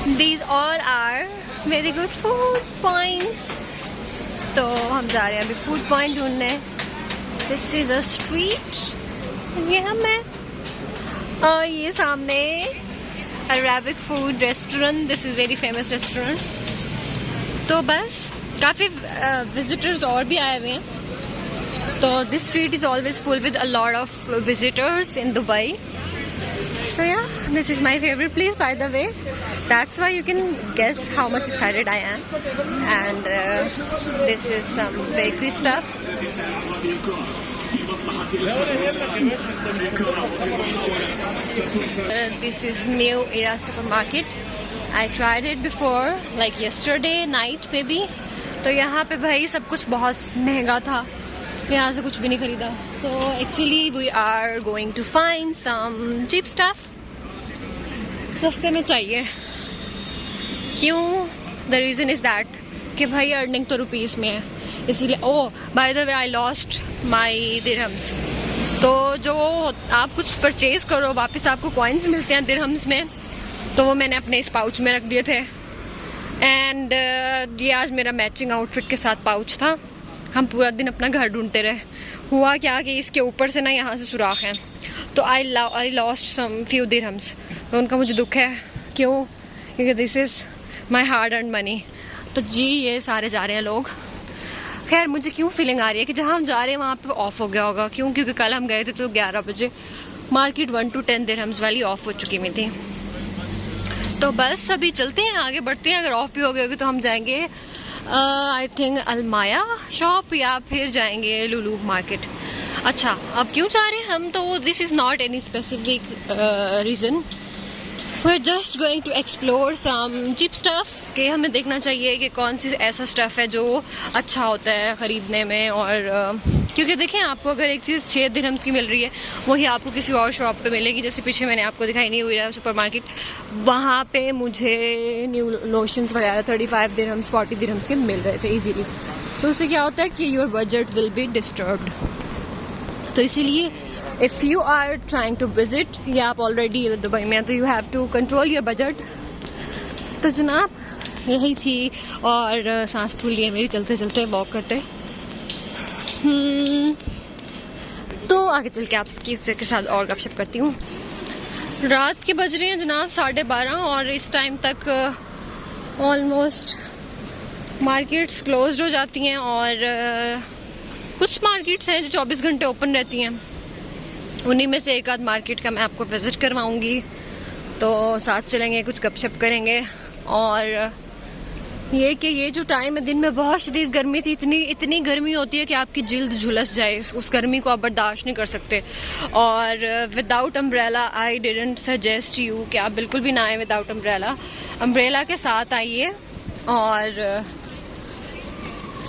These all are very good food points. तो हम जा रहे हैं अभी फूड पॉइंट ढूंढने. This is a street. ये हम है और ये सामने Arabic food restaurant. This is very famous restaurant. तो बस काफ़ी visitors और भी आए हुए हैं. तो this street is always full with a lot of visitors in Dubai. So yeah, this is my favorite place by the way. That's why you can guess how much excited I am. And this is some bakery stuff. This is New Era supermarket. I tried it before, like yesterday night maybe. तो यहाँ पे भाई सब कुछ बहुत महंगा था. यहाँ से कुछ भी नहीं खरीदा. तो actually we are going to find some cheap stuff. सस्ते में चाहिए. क्यों? द रीज़न इज़ दैट कि भाई अर्निंग तो रुपीज़ में है, इसीलिए. Oh by the way I lost my dirhams. तो जो आप कुछ परचेज करो वापस आपको कॉइन्स मिलते हैं दिरहम्स में. तो वो मैंने अपने इस पाउच में रख दिए थे. एंड ये आज मेरा मैचिंग आउटफिट के साथ पाउच था. हम पूरा दिन अपना घर ढूंढते रहे. हुआ क्या कि इसके ऊपर से ना यहाँ से सुराख हैं. तो I lost some few dirhams. तो उनका मुझे दुख है. क्यों? क्योंकि this is my hard earn money. तो जी ये सारे जा रहे हैं लोग. खैर मुझे क्यों फीलिंग आ रही है कि जहाँ हम जा रहे हैं वहाँ पे ऑफ हो गया होगा. क्यों? क्योंकि कल हम गए थे तो 11 बजे मार्केट 1 to 10 दिरहम्स वाली ऑफ हो चुकी हुई थी. तो बस अभी चलते हैं आगे बढ़ते हैं. अगर ऑफ भी हो गई होगी तो हम जाएंगे आई थिंक अलमाया शॉप या फिर जाएंगे लुलू मार्केट. अच्छा अब क्यों जा रहे हैं हम? तो this is not any specific reason. We are just going to explore some cheap stuff. कि हमें देखना चाहिए कि कौन सी ऐसा स्टफ़ है जो अच्छा होता है ख़रीदने में. और क्योंकि देखें आपको अगर एक चीज़ 6 दिरहम्स की मिल रही है वही आपको किसी और शॉप पे मिलेगी. जैसे पीछे मैंने आपको दिखाई नहीं हुई सुपर मार्केट. वहाँ पे मुझे न्यू लोशंस वगैरह 35 दिरहम्स 40 दिरहम्स के मिल रहे थे ईजीली. तो उससे क्या होता है कि your budget will be disturbed. तो इसीलिए if you are trying to visit या आप ऑलरेडी दुबई में तो you have to control your budget. तो जनाब यही थी. और सांस फूल लिए मेरी चलते चलते वॉक करते. तो आगे चल के आपके साथ और गपशप करती हूँ. रात के बज रहे हैं जनाब 12:30 और इस टाइम तक ऑलमोस्ट मार्केट्स क्लोज्ड हो जाती हैं. और कुछ मार्केट्स हैं जो 24 घंटे ओपन रहती हैं. उन्हीं में से एक आध मार्केट का मैं आपको विज़िट करवाऊँगी. तो साथ चलेंगे, कुछ गपशप करेंगे. और ये कि ये जो टाइम है दिन में बहुत शदीद गर्मी थी. इतनी गर्मी होती है कि आपकी जिल्द झुलस जाए. उस गर्मी को आप बर्दाश्त नहीं कर सकते. और without umbrella I didn't suggest you कि आप बिल्कुल भी ना आए विदाउट अम्ब्रेला. अम्ब्रेला के साथ आइए. और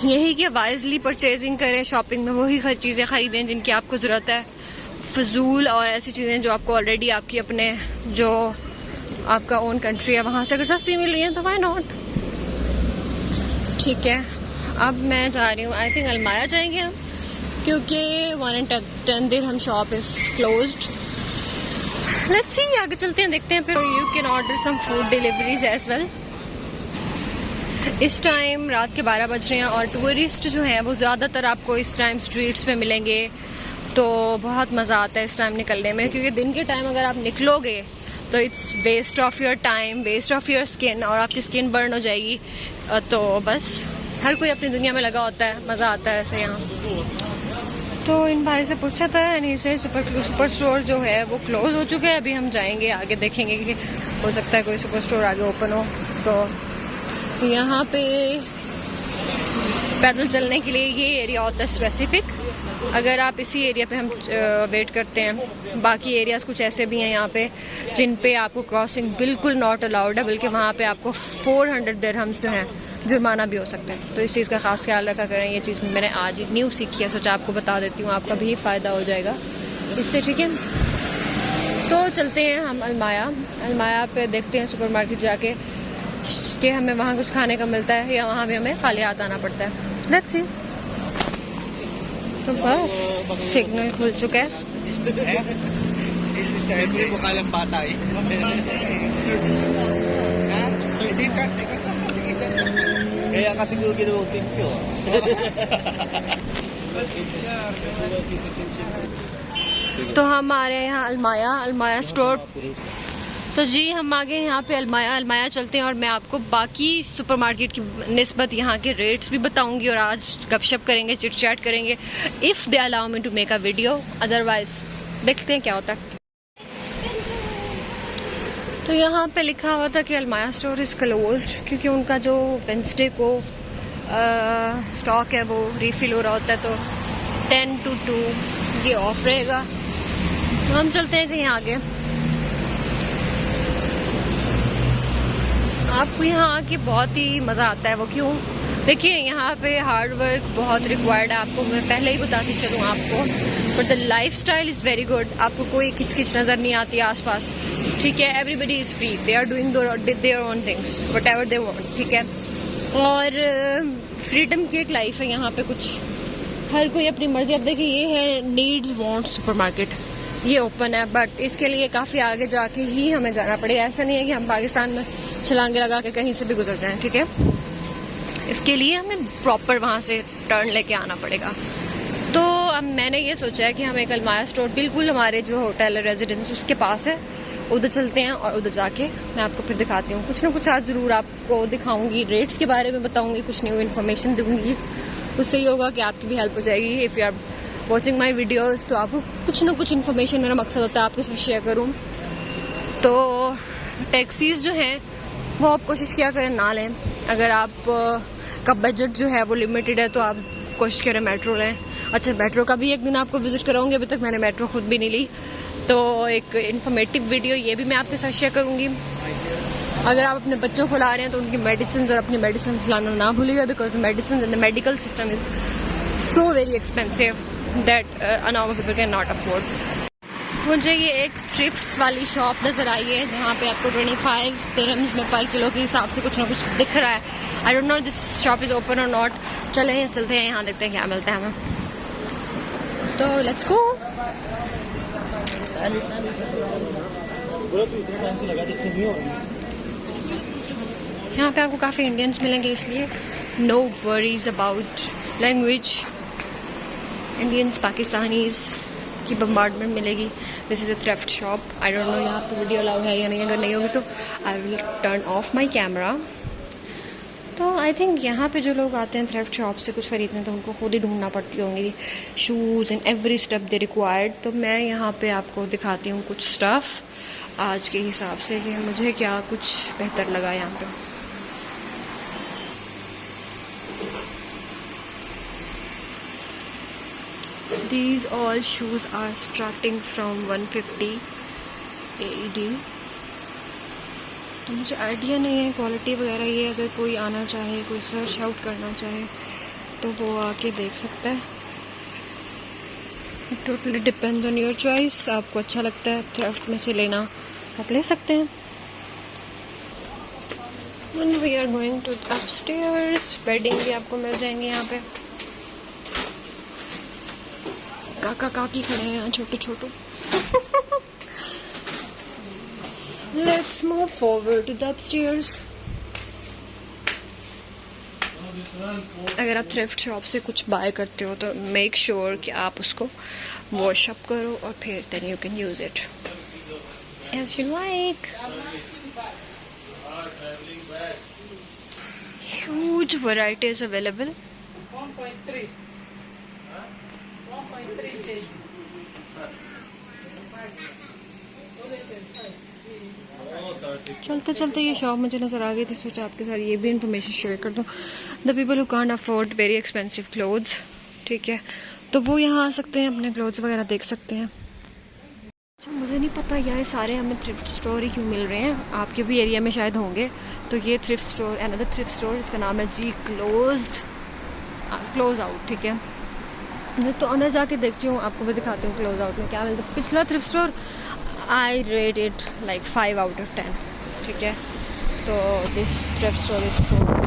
यही कि वाइजली परचेजिंग करें. शॉपिंग में वही हर चीज़ें ख़रीदें जिनकी आपको ज़रूरत है. फजूल और ऐसी चीज़ें जो आपको ऑलरेडी आपकी अपने जो आपका ओन कंट्री है वहाँ से अगर सस्ती मिल रही है तो व्हाई नॉट. ठीक है अब मैं जा रही हूँ. आई थिंक अलमाया जाएंगे हम क्योंकि 1 and 10 dirham shop is closed. Let's see आगे चलते हैं देखते हैं. फिर you can order some food deliveries as well. इस टाइम रात के 12 बज रहे हैं और टूरिस्ट जो हैं वो ज़्यादातर आपको इस टाइम स्ट्रीट्स पे मिलेंगे. तो बहुत मज़ा आता है इस टाइम निकलने में. क्योंकि दिन के टाइम अगर आप निकलोगे तो it's waste of your time, waste of your skin. और आपकी स्किन बर्न हो जाएगी. तो बस हर कोई अपनी दुनिया में लगा होता है. मज़ा आता है ऐसे यहाँ. तो इन भाई से पूछा था यानी से सुपर स्टोर जो है वो क्लोज हो चुके हैं. अभी हम जाएंगे आगे देखेंगे कि हो सकता है कोई सुपर स्टोर आगे ओपन हो. तो यहाँ पे पैदल चलने के लिए ये एरिया होता है स्पेसिफिक. अगर आप इसी एरिया पे हम वेट करते हैं. बाकी एरियाज़ कुछ ऐसे भी हैं यहाँ पे जिन पे आपको क्रॉसिंग बिल्कुल नॉट अलाउड है. बल्कि वहाँ पे आपको 400 दिरहम्स जो हैं जुर्माना भी हो सकता है. तो इस चीज़ का खास ख्याल रखा करें. ये चीज़ मैंने आज ही न्यू सीखी है. सोचा आपको बता देती हूँ, आपका भी फ़ायदा हो जाएगा इससे. ठीक है तो चलते हैं हम अलमाया पे देखते हैं सुपर मार्केट जाके कि हमें वहाँ कुछ खाने का मिलता है या वहाँ भी हमें खाली हाथ आना पड़ता है. Let's see. तो बस सिग्नल खुल चुका है. Kaya kasi ko ginawa simple. तो हम आ रहे हैं यहाँ अलमाया स्टोर। तो जी हम आ गए यहाँ पे अलमाया चलते हैं और मैं आपको बाकी सुपरमार्केट की निस्बत यहाँ के रेट्स भी बताऊंगी और आज गपशप करेंगे, चिट चैट करेंगे if they allow me to make a video, otherwise देखते हैं क्या होता है। तो यहाँ पे लिखा हुआ था कि अलमाया स्टोर इज़ क्लोज्ड क्योंकि उनका जो वेंसडे को स्टॉक है वो रीफिल हो रहा होता है, तो 10 to 2 ये ऑफ रहेगा। तो हम चलते हैं कहीं आगे। आपको यहाँ आके बहुत ही मज़ा आता है। वो क्यों? देखिए यहाँ पे हार्ड वर्क बहुत रिक्वायर्ड है, आपको मैं पहले ही बताती चलूँ आपको, but the life style is very good. आपको कोई खिचकिच नज़र नहीं आती आसपास, ठीक है। Everybody is free, they are doing their own things whatever they want, ठीक है। और फ्रीडम की एक लाइफ है यहाँ पे, कुछ हर कोई अपनी मर्जी। अब देखिए ये है नीड्स वांट सुपरमार्केट, ये ओपन है, बट इसके लिए काफ़ी आगे जाके ही हमें जाना पड़ेगा। ऐसा नहीं है कि हम पाकिस्तान में छलांगे लगा के कहीं से भी गुजर जाएं, ठीक है। इसके लिए हमें प्रॉपर वहाँ से टर्न लेके आना पड़ेगा। तो अब मैंने ये सोचा है कि हम एक अलमाया स्टोर बिल्कुल हमारे जो होटल है रेजिडेंस उसके पास है, उधर चलते हैं और उधर जाके मैं आपको फिर दिखाती हूँ। कुछ ना कुछ आज ज़रूर आपको दिखाऊंगी, रेट्स के बारे में बताऊंगी, कुछ न्यू इन्फॉर्मेशन दूंगी। उससे ये होगा कि आपकी भी हेल्प हो जाएगी। If you are watching my videos तो आपको कुछ ना कुछ इन्फॉर्मेशन, मेरा मकसद होता है आपके साथ शेयर करूँ। तो टैक्सीज़ जो हैं वो आप कोशिश किया करें ना लें। अगर आप का बजट जो है वो लिमिटेड है तो आप कोशिश करें मेट्रो लें। अच्छा, मेट्रो का भी एक दिन आपको विजिट कराऊंगी, अभी तक मैंने मेट्रो खुद भी नहीं ली, तो एक इन्फॉर्मेटिव वीडियो ये भी मैं आपके साथ शेयर करूंगी। अगर आप अपने बच्चों को ला रहे हैं तो उनकी मेडिसिन और अपनी मेडिसिन लाना ना भूलिएगा, because the medicine and the medical system is so very expensive that normal people can not afford. मुझे ये एक थ्रिफ्ट्स वाली शॉप नज़र आई है जहाँ पे आपको 25 दिरहम्स में पर किलो के हिसाब से कुछ ना कुछ दिख रहा है। आई don't no this shop is open और नॉट। चलते हैं यहाँ, देखते हैं क्या मिलता है हमें। तो लेट्स गो। यहाँ पे आपको काफ़ी इंडियंस मिलेंगे, इसलिए no worries about language. Indians Pakistanis की बम्बार्डमेंट मिलेगी। This is a thrift shop. I don't know यहाँ पे वीडियो अलाउ है या नहीं, अगर नहीं होगी तो I will turn of my camera. तो आई थिंक यहाँ पे जो लोग आते हैं थ्रिफ्ट शॉप से कुछ खरीदने तो उनको खुद ही ढूंढना पड़ती होंगी shoes and every step they required. तो मैं यहाँ पे आपको दिखाती हूँ कुछ स्टफ़ आज के हिसाब से कि मुझे क्या कुछ बेहतर लगा यहाँ पे। These all shoes are starting from 150 AED। तो मुझे आइडिया नहीं है क्वालिटी वगैरह, ये अगर कोई आना चाहे, कोई सर्च आउट करना चाहे तो वो आके देख सकता है। It totally depends on your choice. आपको अच्छा लगता है थ्रिफ्ट में से लेना, आप ले सकते हैं। And we are going to upstairs। Bedding भी आपको मिल जाएंगे यहाँ पे। काका काकी खड़े हैं यहाँ छोटे छोटे। Let's move forward to the upstairs। अगर आप थ्रिफ्ट शॉप से कुछ बाय करते हो तो मेक श्योर कि आप उसको वॉश अप करो और फिर then you can use it as you like। Huge varieties available। 1.3 चलते चलते ये शॉप मुझे नज़र आ गई थी, सोचा आपके साथ ये भी इंफॉर्मेशन शेयर कर दूँ। The people who can't afford very expensive clothes, ठीक है, तो वो यहाँ आ सकते हैं, अपने क्लोथ्स वगैरह देख सकते हैं। अच्छा, मुझे नहीं पता ये सारे हमें थ्रिफ्ट स्टोर ही क्यों मिल रहे हैं, आपके भी एरिया में शायद होंगे। तो ये thrift store, another thrift store, इसका नाम है जी क्लोज आउट, ठीक है। तो अंदर जाके देखती हूँ, आपको भी दिखाती हूँ क्लोज आउट में क्या मिलता है। पिछला thrift store I rate it like 5 out of 10, ठीक है। तो this thrift store is so God.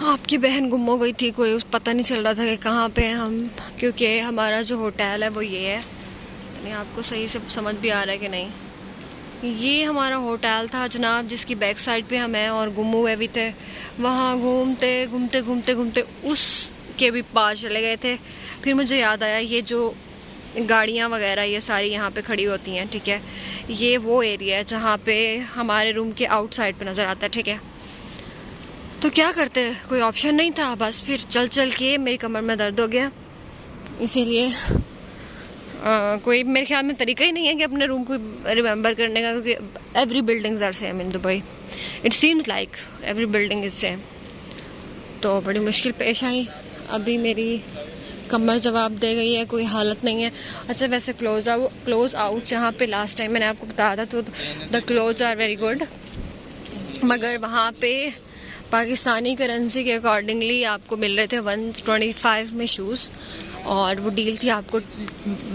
आपकी बहन गुम हो गई थी, कोई पता नहीं चल रहा था कि कहाँ पे हैं हम, क्योंकि हमारा जो होटल है वो ये है। यानी आपको सही से समझ भी आ रहा है कि नहीं? ये हमारा होटल था जनाब, जिसकी बैक साइड पे हम हैं और गुम हुए भी थे। वहाँ घूमते घूमते घूमते घूमते उसके भी पार चले गए थे। फिर मुझे याद आया ये जो गाड़ियाँ वगैरह ये सारी यहाँ पे खड़ी होती हैं, ठीक है, ये वो एरिया है जहाँ पे हमारे रूम के आउटसाइड पे नज़र आता है, ठीक है। तो क्या करते, कोई ऑप्शन नहीं था, बस फिर चल चल के मेरी कमर में दर्द हो गया। इसीलिए कोई मेरे ख्याल में तरीका ही नहीं है कि अपने रूम को रिमेंबर करने का, क्योंकि every buildings are same in Dubai. It seems like every building is same. तो बड़ी मुश्किल पेश आई। अभी मेरी कमर जवाब दे गई है, कोई हालत नहीं है। अच्छा वैसे क्लोज आउट जहाँ पे लास्ट टाइम मैंने आपको बताया था, तो the clothes are very good, मगर वहाँ पे पाकिस्तानी करेंसी के अकॉर्डिंगली आपको मिल रहे थे 125 में शूज़, और वो डील थी आपको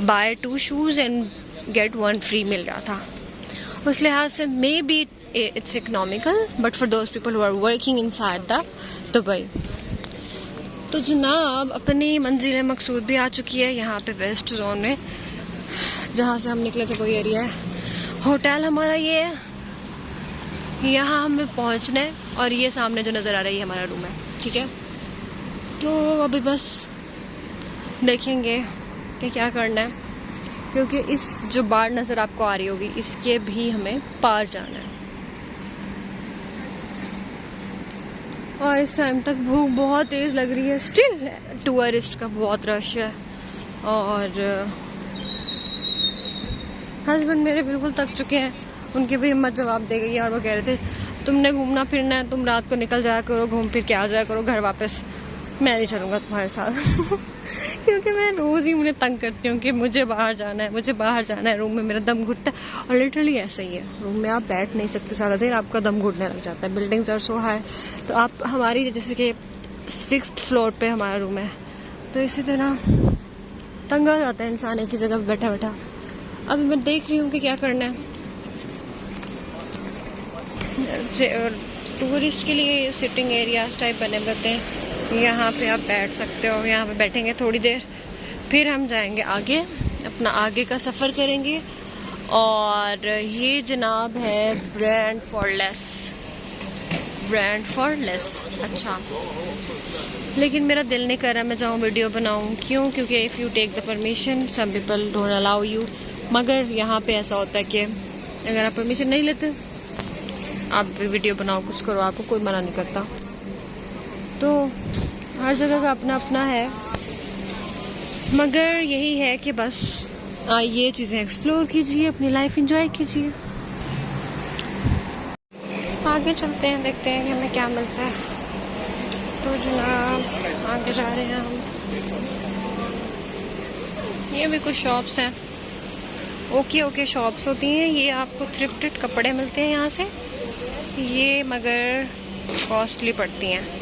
buy 2 shoes and get 1 free मिल रहा था। उस लिहाज से maybe it's economical, but for those people who are working inside the Dubai. तो जनाब अपनी मंजिल मकसूद भी आ चुकी है यहाँ पे वेस्ट जोन में, जहाँ से हम निकले थे कोई एरिया है। होटल हमारा ये है, यहाँ हमें पहुँचना है, और ये सामने जो नज़र आ रही है हमारा रूम है, ठीक है। तो अभी बस देखेंगे कि क्या करना है, क्योंकि इस जो बाढ़ नज़र आपको आ रही होगी इसके भी हमें पार जाना है। और इस टाइम तक भूख बहुत तेज़ लग रही है। स्टिल टूरिस्ट का बहुत रश है, और हस्बैंड मेरे बिल्कुल थक चुके हैं, उनकी भी हिम्मत जवाब दे गई है। और वो कह रहे थे तुमने घूमना फिरना है, तुम रात को निकल जाया करो, घूम फिर के आ जाया करो घर वापस, मैं नहीं चलूँगा तुम्हारे साथ। क्योंकि मैं रोज़ ही उन्हें तंग करती हूँ कि मुझे बाहर जाना है, मुझे बाहर जाना है, रूम में मेरा दम घुटता है। और लिटरली ऐसा ही है, रूम में आप बैठ नहीं सकते ज़्यादा देर, आपका दम घुटने लग जाता है। बिल्डिंग्स आर सो हाई, तो आप हमारी जैसे कि 6th फ्लोर पे हमारा रूम है, तो इसी तरह तंग आ जाता है इंसान एक ही जगह पर बैठा बैठा। अभी मैं देख रही हूँ कि क्या करना है। टूरिस्ट के लिए सिटिंग एरियाज टाइप बने होते हैं, यहाँ पे आप बैठ सकते हो। यहाँ पे बैठेंगे थोड़ी देर, फिर हम जाएंगे आगे, अपना आगे का सफ़र करेंगे। और ये जनाब है ब्रांड फॉर लेस। अच्छा, लेकिन मेरा दिल नहीं कर रहा मैं जाऊँ वीडियो बनाऊँ। क्यों? क्योंकि if you take the permission some people don't allow you. मगर यहाँ पे ऐसा होता है कि अगर आप परमिशन नहीं लेते, आप भी वीडियो बनाओ, कुछ करो, आपको कोई मना नहीं करता। तो हर जगह का अपना अपना है, मगर यही है कि बस ये चीज़ें एक्सप्लोर कीजिए, अपनी लाइफ एंजॉय कीजिए। आगे चलते हैं, देखते हैं कि हमें क्या मिलता है। तो जनाब आगे जा रहे हैं हम। ये भी कुछ शॉप्स हैं, ओके शॉप्स होती हैं। ये आपको थ्रिफ्टेड कपड़े मिलते हैं यहाँ से, ये मगर कॉस्टली पड़ती हैं।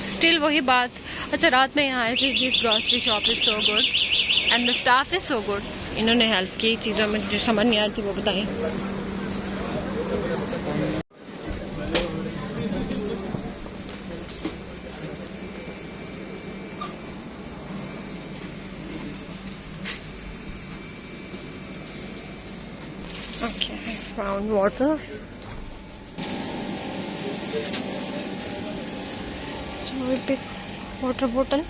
स्टिल वही बात। अच्छा, रात में यहाँ आए थे, this grocery shop is so good and the staff is so good. इन्होंने हेल्प की, चीज़ों में जो समझ नहीं आ रही थी वो बताई। Okay, I found water. So we pick water bottle.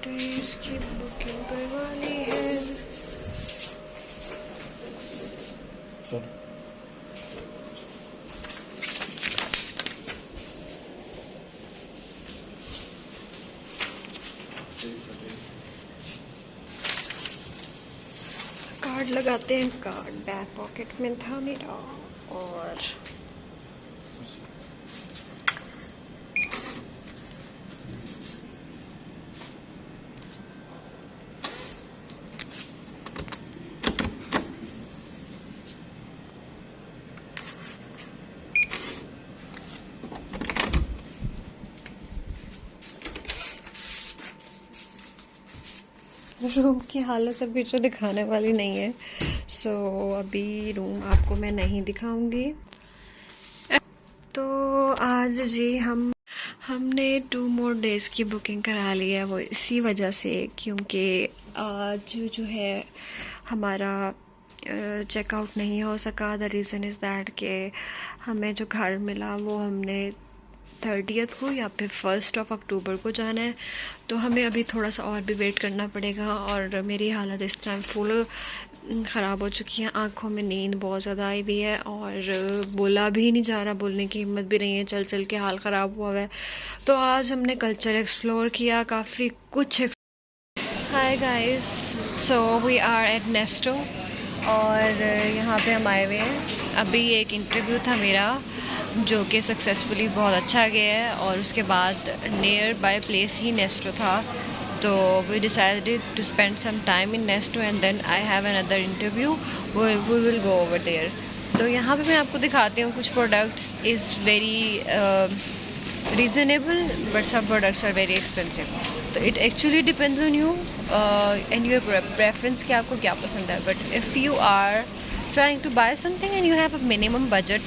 Days की बुकिंग करवानी है। कार्ड लगाते हैं। कार्ड बैक पॉकेट में था मेरा। और रूम की हालत अभी जो दिखाने वाली नहीं है। सो अभी रूम आपको मैं नहीं दिखाऊंगी। तो आज जी हमने 2 मोर डेज़ की बुकिंग करा ली है, वो इसी वजह से क्योंकि आज जो है हमारा चेकआउट नहीं हो सका। द रीज़न इज़ दैट कि हमें जो घर मिला वो हमने 30th को या फिर 1 अक्टूबर को जाना है, तो हमें अभी थोड़ा सा और भी वेट करना पड़ेगा। और मेरी हालत इस टाइम फुल ख़राब हो चुकी है, आंखों में नींद बहुत ज़्यादा आई हुई है और बोला भी नहीं जा रहा, बोलने की हिम्मत भी नहीं है, चल चल के हाल ख़राब हुआ है। तो आज हमने कल्चर एक्सप्लोर किया, काफ़ी कुछ। Hi guys, so we are at Nesto और यहाँ पे हम आए हुए हैं। अभी एक इंटरव्यू था मेरा जो कि सक्सेसफुली बहुत अच्छा गया है और उसके बाद नियर बाय प्लेस ही नेस्टो था, तो we decided to spend some time in Nesto and then I have another interview, we will go over there. तो यहाँ पे मैं आपको दिखाती हूँ कुछ products is very reasonable but some products are very expensive. तो it actually depends on you and your preference कि आपको क्या पसंद है। But if you are trying to buy something and you have a minimum budget,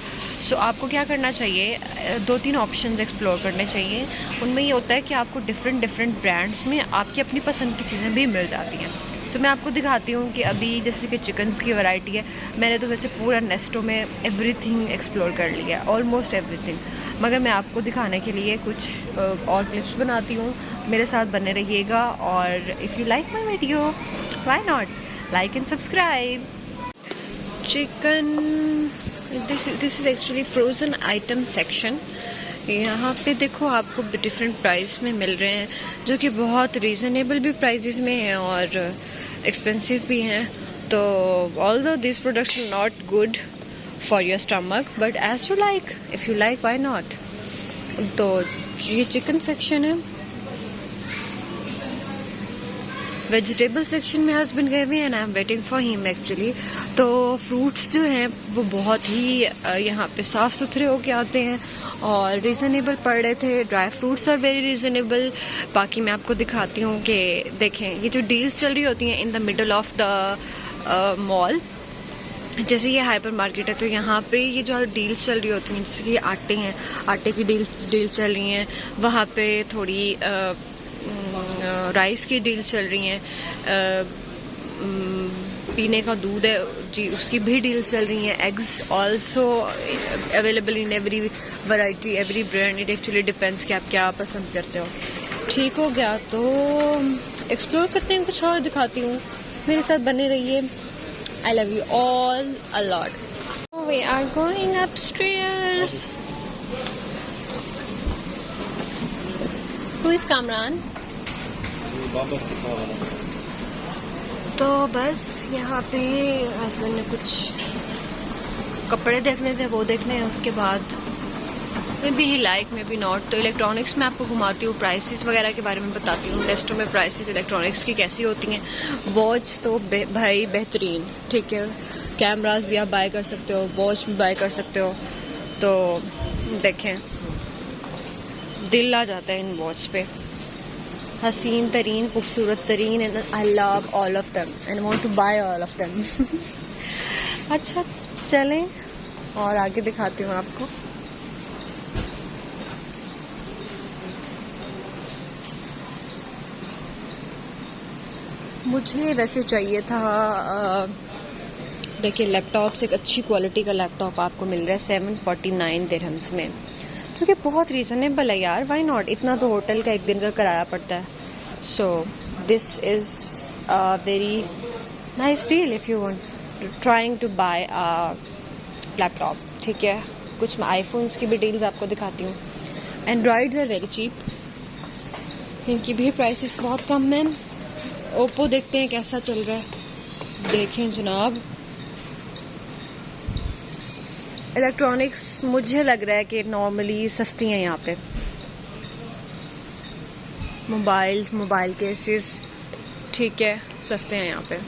so आपको क्या करना चाहिए, 2-3 ऑप्शंस एक्सप्लोर करने चाहिए। उनमें ये होता है कि आपको डिफरेंट ब्रांड्स में आपकी अपनी पसंद की चीज़ें भी मिल जाती हैं। सो मैं आपको दिखाती हूँ कि अभी जैसे कि चिकन्स की वैरायटी है, मैंने तो वैसे पूरा नेस्टो में एवरीथिंग एक्सप्लोर कर लिया है, ऑलमोस्ट एवरीथिंग। मगर मैं आपको दिखाने के लिए कुछ और क्लिप्स बनाती हूँ, मेरे साथ बने रहिएगा। और if you like my video, why not like and subscribe. Chicken, this is actually frozen item section. यहाँ पे देखो आपको डिफरेंट प्राइस में मिल रहे हैं, जो कि बहुत रीज़नेबल भी प्राइसेस में हैं और एक्सपेंसिव भी हैं। तो although this products are not good for your stomach, but as you like, if you like why not. तो ये चिकन सेक्शन है। वेजिटेबल सेक्शन में हस्बैंड गए हुए हैं and I am waiting for him actually. तो फ्रूट्स जो हैं वो बहुत ही यहाँ पे साफ़ सुथरे होके आते हैं और रीज़नेबल पड़ रहे थे। Dry fruits are very reasonable. बाकी मैं आपको दिखाती हूँ कि देखें ये जो डील्स चल रही होती हैं in the middle of the mall, जैसे ये हाइपर मार्केट है, तो यहाँ पे ये जो डील्स चल रही होती हैं, जैसे कि आटे हैं, आटे की डील चल रही हैं, वहाँ पे थोड़ी राइस की डील चल रही हैं, पीने का दूध है जी उसकी भी डील चल रही हैं। Eggs also available in every variety, every brand. It actually depends कि आप क्या पसंद करते हो। ठीक हो गया, तो एक्सप्लोर करते हैं, कुछ और दिखाती हूँ, मेरे साथ बने रहिए। I love you all a lot. We are going upstairs. Who is Kamran? तो बस यहाँ पे हस्बैंड ने कुछ कपड़े देखने थे, वो देखने हैं। उसके बाद may be he like may be not. तो इलेक्ट्रॉनिक्स में आपको घुमाती हूँ, प्राइसेस वगैरह के बारे में बताती हूँ, नेस्टो में प्राइसेस इलेक्ट्रॉनिक्स की कैसी होती हैं। वॉच तो भाई बेहतरीन, ठीक है, कैमरास भी आप बाय कर सकते हो, वॉच भी बाय कर सकते हो। तो देखें, दिल आ जाता है इन वॉच पे, हसीन तरीन, खूबसूरत तरीन, and I love all of them and want to buy all of them. अच्छा चलें और आगे दिखाती हूँ आपको। मुझे वैसे चाहिए था, देखिए लैपटॉप्स, एक अच्छी क्वालिटी का लैपटॉप आपको मिल रहा है 749 दिरहम्स में, जो कि बहुत रीज़नेबल है यार, व्हाई नॉट। इतना तो होटल का एक दिन का किराया पड़ता है। So this is a very nice deal if you want trying to buy a laptop, ठीक है। कुछ मैं आईफोन्स की भी डील्स आपको दिखाती हूँ। एंड्रॉइड्स आर वेरी चीप, इनकी भी प्राइसेस बहुत कम हैं। ओप्पो देखते हैं कैसा चल रहा है। देखें जनाब, इलेक्ट्रॉनिक्स मुझे लग रहा है कि नॉर्मली सस्ती हैं यहाँ पे। मोबाइल केसेस, ठीक है, सस्ते हैं यहाँ पे।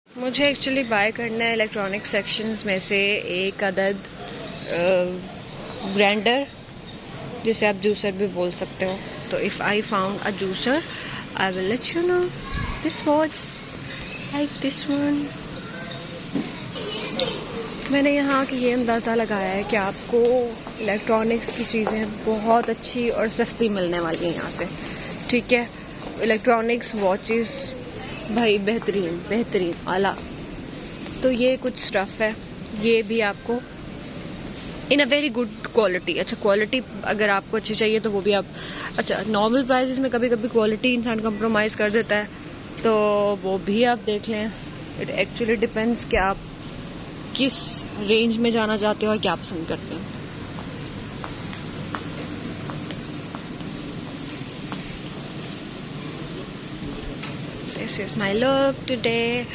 मुझे एक्चुअली बाय करना है इलेक्ट्रॉनिक सेक्शंस में से एक अदद ग्राइंडर, जिसे आप जूसर भी बोल सकते हो. तो if I found a juicer I will let you know. This watch like this one. मैंने यहाँ की ये अंदाज़ा लगाया है कि आपको इलेक्ट्रॉनिक्स की चीज़ें बहुत अच्छी और सस्ती मिलने वाली हैं यहाँ से. ठीक है, इलेक्ट्रॉनिक्स वॉचेस भाई बेहतरीन बेहतरीन आला. तो ये कुछ स्टफ़ है, ये भी आपको इन अ वेरी गुड क्वालिटी. अच्छा, क्वालिटी अगर आपको अच्छी चाहिए तो वो भी आप, अच्छा नॉर्मल प्राइसेस में कभी कभी क्वालिटी इंसान कंप्रोमाइज़ कर देता है, तो वो भी आप देख लें. इट एक्चुअली डिपेंड्स कि आप किस रेंज में जाना चाहते हो और क्या पसंद करते हैं. This is my look today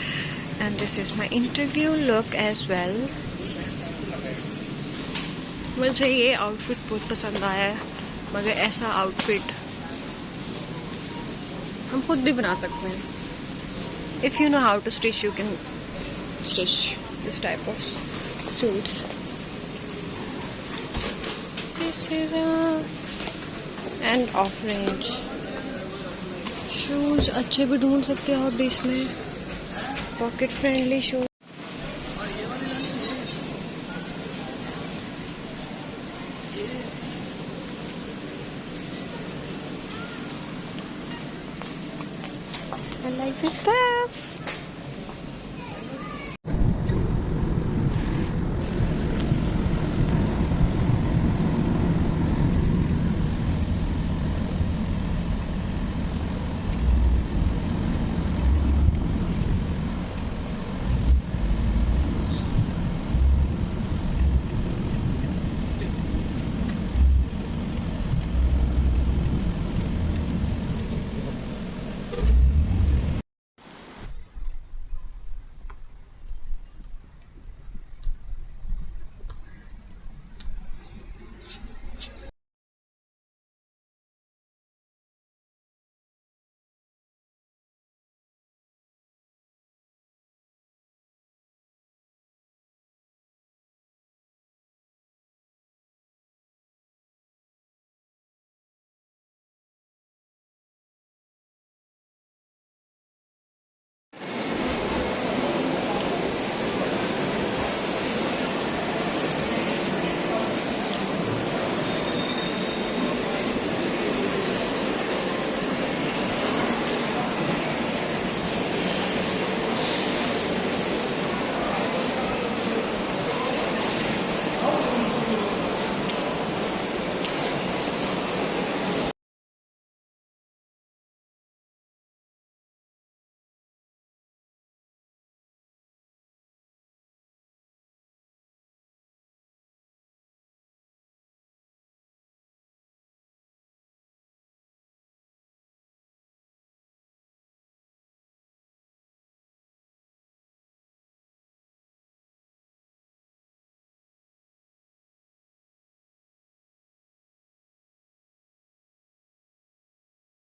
and this is my interview look as well. मुझे ये आउटफिट बहुत पसंद आया है, मगर ऐसा आउटफिट हम खुद भी बना सकते हैं. If you know how to stitch, you can stitch this type of suits. This is a and off range. Shoes अच्छे भी ढूंढ सकते हो आप भी इसमें, pocket friendly shoes. I like this style.